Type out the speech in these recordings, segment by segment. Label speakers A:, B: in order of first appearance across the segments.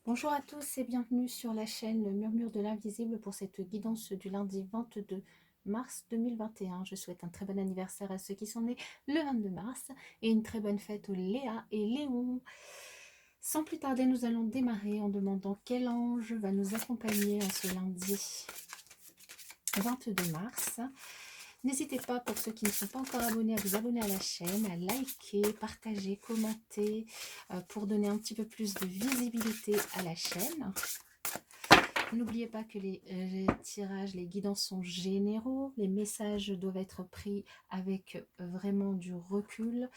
A: Bonjour à tous et bienvenue sur la chaîne Le Murmure de l'Invisible pour cette guidance du lundi 22 mars 2021. Je souhaite un très bon anniversaire à ceux qui sont nés le 22 mars et une très bonne fête aux Léa et Léon. Sans plus tarder, nous allons démarrer en demandant quel ange va nous accompagner en ce lundi 22 mars. N'hésitez pas, pour ceux qui ne sont pas encore abonnés, à vous abonner à la chaîne, à liker, partager, commenter, pour donner un petit peu plus de visibilité à la chaîne. N'oubliez pas que les tirages, les guidances sont généraux, les messages doivent être pris avec vraiment du recul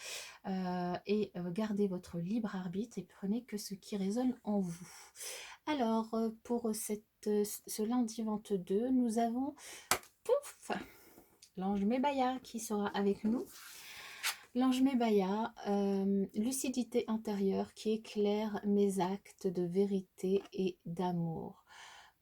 A: et gardez votre libre arbitre et prenez que ce qui résonne en vous. Alors, pour ce lundi 22, nous avons, pouf, l'ange Mébaya qui sera avec nous. L'ange Mébaya, lucidité intérieure qui éclaire mes actes de vérité et d'amour,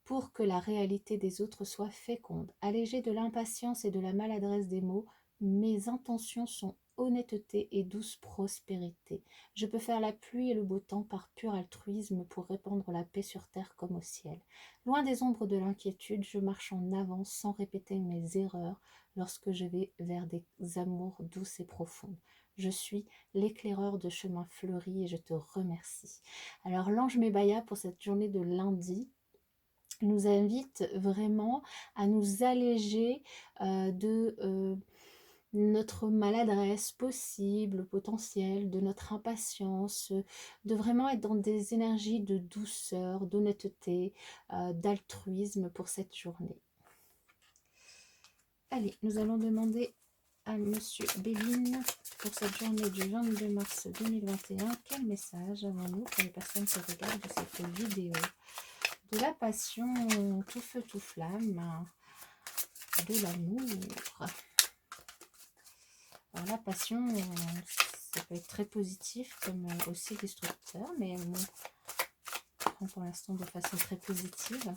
A: pour que la réalité des autres soit féconde. Allégée de l'impatience et de la maladresse des mots, mes intentions sont honnêteté et douce prospérité. Je peux faire la pluie et le beau temps par pur altruisme pour répandre la paix sur terre comme au ciel. Loin des ombres de l'inquiétude, je marche en avant sans répéter mes erreurs lorsque je vais vers des amours douces et profondes. Je suis l'éclaireur de chemins fleuris et je te remercie. Alors l'ange Mébaya pour cette journée de lundi nous invite vraiment à nous alléger de notre maladresse possible, potentielle, de notre impatience, de vraiment être dans des énergies de douceur, d'honnêteté, d'altruisme pour cette journée. Allez, nous allons demander à Monsieur Béline pour cette journée du 22 mars 2021. Quel message avons-nous pour les personnes qui regardent cette vidéo? De la passion, tout feu, tout flamme, de l'amour. Alors la passion, ça peut être très positif comme aussi destructeur, mais bon, on prend pour l'instant de façon très positive.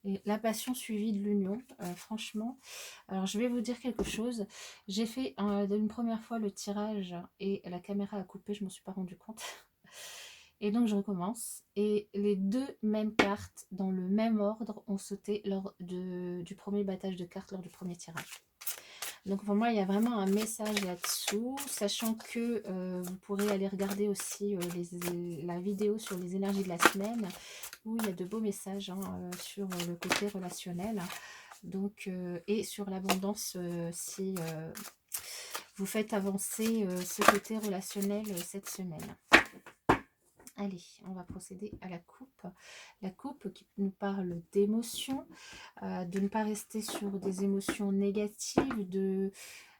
A: Et la passion suivie de l'union, franchement. Alors je vais vous dire quelque chose. J'ai fait une première fois le tirage et la caméra a coupé, je ne m'en suis pas rendu compte. Et donc je recommence. Et les deux mêmes cartes dans le même ordre ont sauté lors du premier battage de cartes, lors du premier tirage. Donc pour moi, il y a vraiment un message là-dessous, sachant que vous pourrez aller regarder aussi la vidéo sur les énergies de la semaine, où il y a de beaux messages sur le côté relationnel. Donc, et sur l'abondance, si vous faites avancer ce côté relationnel cette semaine. Allez, on va procéder à la coupe. La coupe qui nous parle d'émotions, de ne pas rester sur des émotions négatives,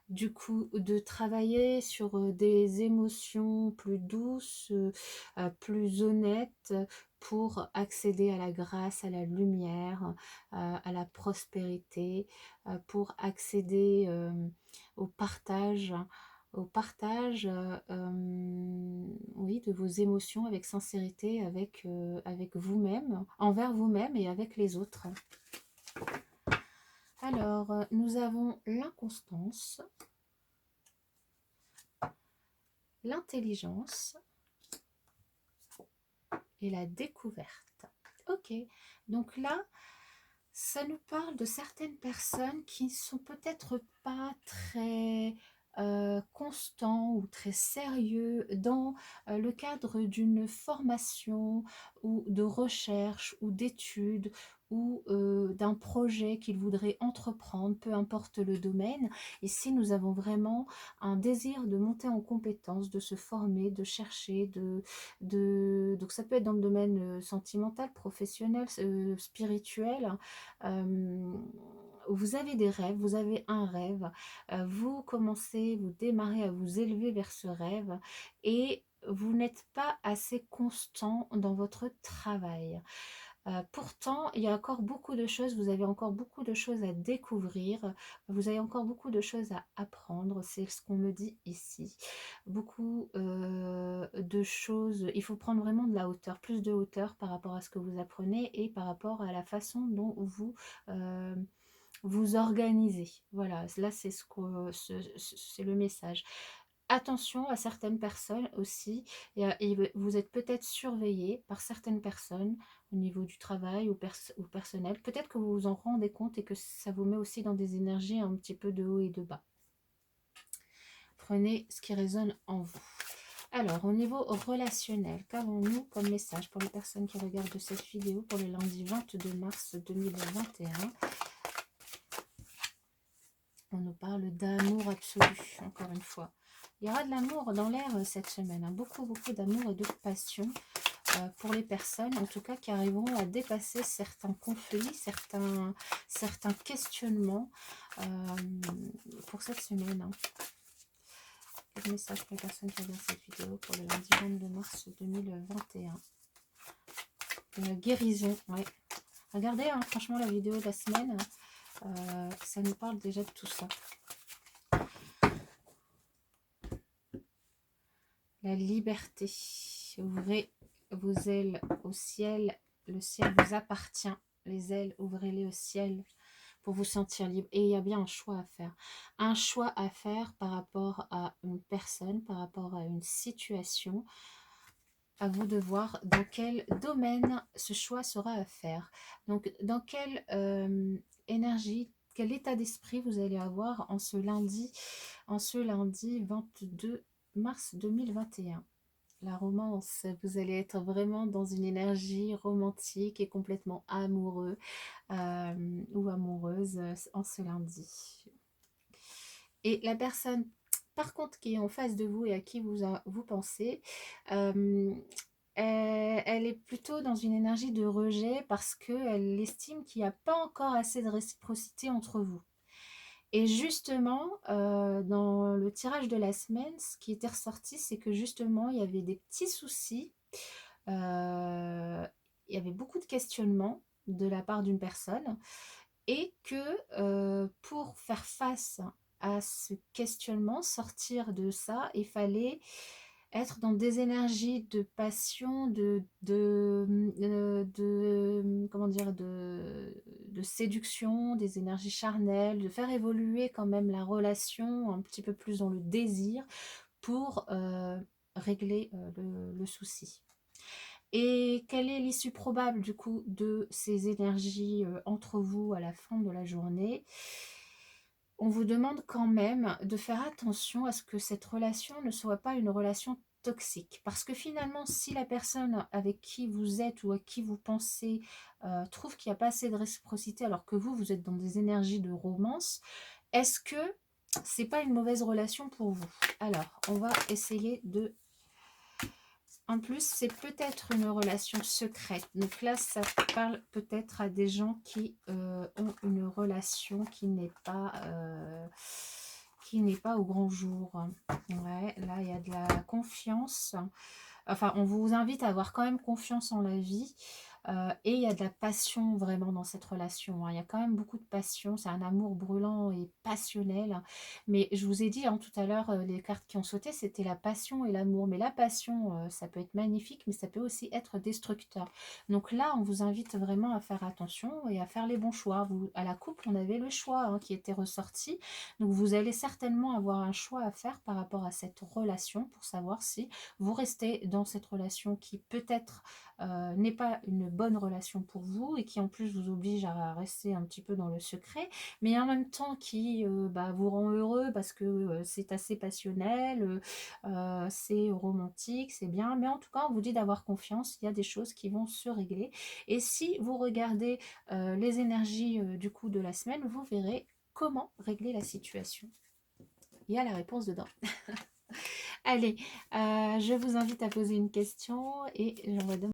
A: du coup de travailler sur des émotions plus douces, plus honnêtes, pour accéder à la grâce, à la lumière, à la prospérité, pour accéder au partage oui, de vos émotions avec sincérité, avec vous-même, envers vous-même et avec les autres. Alors, nous avons l'inconstance, l'intelligence et la découverte. Ok, donc là, ça nous parle de certaines personnes qui ne sont peut-être pas très constants ou très sérieux dans le cadre d'une formation ou de recherche ou d'études ou d'un projet qu'ils voudraient entreprendre, peu importe le domaine. Ici, nous avons vraiment un désir de monter en compétence, de se former, de chercher, donc ça peut être dans le domaine sentimental, professionnel, spirituel. Vous avez des rêves, vous avez un rêve, vous commencez, vous démarrez à vous élever vers ce rêve et vous n'êtes pas assez constant dans votre travail. Pourtant, il y a encore beaucoup de choses, vous avez encore beaucoup de choses à découvrir, vous avez encore beaucoup de choses à apprendre, c'est ce qu'on me dit ici. Beaucoup de choses, il faut prendre vraiment de la hauteur, plus de hauteur par rapport à ce que vous apprenez et par rapport à la façon dont vous vous organisez. Voilà, là c'est c'est le message. attention à certaines personnes aussi, et vous êtes peut-être surveillé par certaines personnes au niveau du travail ou personnel. Peut-être que vous vous en rendez compte et que ça vous met aussi dans des énergies un petit peu de haut et de bas. Prenez ce qui résonne en vous. Alors, au niveau relationnel, qu'avons-nous comme message pour les personnes qui regardent cette vidéo pour le lundi 22 mars 2021? On nous parle d'amour absolu, encore une fois. Il y aura de l'amour dans l'air cette semaine, hein. Beaucoup d'amour et de passion pour les personnes, en tout cas, qui arriveront à dépasser certains conflits, certains questionnements pour cette semaine, hein. Quel message pour les personnes qui regardent cette vidéo pour le lundi 22 mars 2021? Une guérison, ouais. Regardez, hein, franchement, la vidéo de la semaine, ça nous parle déjà de tout ça. La liberté. Ouvrez vos ailes au ciel. Le ciel vous appartient. Les ailes, ouvrez-les au ciel pour vous sentir libre. Et il y a bien un choix à faire. Un choix à faire par rapport à une personne, par rapport à une situation. À vous de voir dans quel domaine ce choix sera à faire. Donc, dans quelle énergie, quel état d'esprit vous allez avoir en ce lundi 22 mars 2021. La romance, vous allez être vraiment dans une énergie romantique et complètement amoureux ou amoureuse en ce lundi. Et la personne, par contre, qui est en face de vous et à qui vous pensez, elle est plutôt dans une énergie de rejet parce qu'elle estime qu'il n'y a pas encore assez de réciprocité entre vous. Et justement, dans le tirage de la semaine, ce qui était ressorti, c'est que justement, il y avait des petits soucis. Il y avait beaucoup de questionnements de la part d'une personne et que pour faire face à ce questionnement, sortir de ça, il fallait être dans des énergies de passion, comment dire, de séduction, des énergies charnelles, de faire évoluer quand même la relation un petit peu plus dans le désir pour régler le souci. Et quelle est l'issue probable du coup de ces énergies entre vous à la fin de la journée? On vous demande quand même de faire attention à ce que cette relation ne soit pas une relation toxique. Parce que finalement, si la personne avec qui vous êtes ou à qui vous pensez trouve qu'il n'y a pas assez de réciprocité alors que vous êtes dans des énergies de romance, est-ce que c'est pas une mauvaise relation pour vous? Alors, on va essayer de... En plus, c'est peut-être une relation secrète. Donc là, ça parle peut-être à des gens qui ont une relation qui n'est pas au grand jour. Ouais, là, il y a de la confiance. Enfin, on vous invite à avoir quand même confiance en la vie. Et il y a de la passion vraiment dans cette relation, hein. Il y a quand même beaucoup de passion. C'est un amour brûlant et passionnel. Mais je vous ai dit hein, tout à l'heure, les cartes qui ont sauté, c'était la passion et l'amour. Mais la passion, ça peut être magnifique, mais ça peut aussi être destructeur. Donc là, on vous invite vraiment à faire attention et à faire les bons choix. À la couple, on avait le choix hein, qui était ressorti. Donc vous allez certainement avoir un choix à faire par rapport à cette relation pour savoir si vous restez dans cette relation qui peut-être n'est pas une bonne relation pour vous et qui en plus vous oblige à rester un petit peu dans le secret, mais en même temps qui vous rend heureux parce que c'est assez passionnel, c'est romantique, c'est bien, mais en tout cas on vous dit d'avoir confiance, il y a des choses qui vont se régler. Et si vous regardez les énergies du coup de la semaine, vous verrez comment régler la situation. Il y a la réponse dedans. Allez, je vous invite à poser une question et j'envoie demain.